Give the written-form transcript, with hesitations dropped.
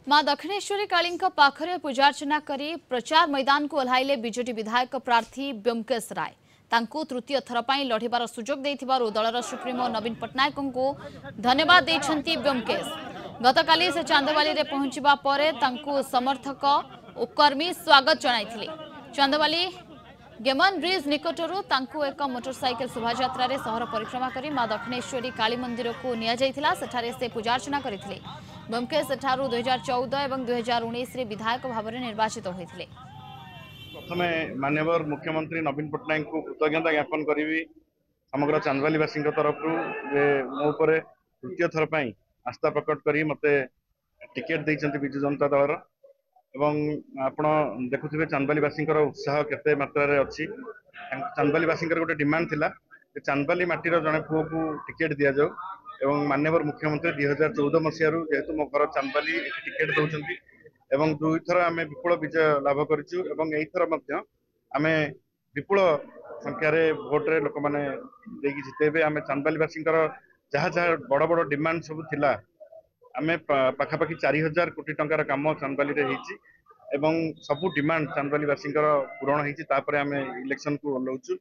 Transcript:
मां दक्षिणेश्वरी काली पाखरे पूजार्चना करी प्रचार मैदान को ओह्लाइले बीजेडी विधायक प्रार्थी ब्योमकेश राय। तांकू तृतीय थर पर लढ़िबार सुजोग देथिबारु दलर सुप्रीमो नवीन पट्टनायक को धन्यवाद देछंती ब्योमकेश। गतकाली से चांदवाली रे पहुंचबा परे तांकू समर्थक और कर्मी स्वागत जणाइथिले। चांदवाली गेमन ब्रिज निकटरू तांकू एक मोटरसाइकेल शोभायात्रा रे सहर परिक्रमा करी मां दक्षिणेश्वरी काली मंदिर को निया जाइथिला। सेठारे से पूजार्चना करथिले। ब्योमकेश सेठारू 2014 और 2019 रे विधायक भाव में निर्वाचित होइथिले। प्रथम माननीय मुख्यमंत्री नवीन पट्टनायक को कृतज्ञता ज्ञापन करी समग्र चांदवालीवासी तरफ मो तृतीय थर पर आस्था प्रकट कर मते टिकेट देइछन्ति बिजु जनता दलर एवं आपण देखुथिबे चांदवालीवासी उत्साह केते मात्रा रे अछि। चांदवालीवासी गोटे डिमांड थिला जे चांदवाली माटीर जने पुओ को टिकेट दिया जाऊ एवं माननीय मुख्यमंत्री 2014 मसीह जेहेतु मो घर चांदवाली टिकेट दौरान एवं दुई थर आम विपुल विजय लाभ करूँ एवं एथर आम विपुल संख्यार भोट्रे लोक मैंने जितेबे आम चांदवालीवासी जहाँ जहाँ बड़ बड़ डिमांड सब थिला आम पाखापाखि 4000 कोटी टंकार काम चांदवाली एवं सबू डिमांड चांदवालीवासी पूरण होती आम इलेक्शन को ओह्लाउछु।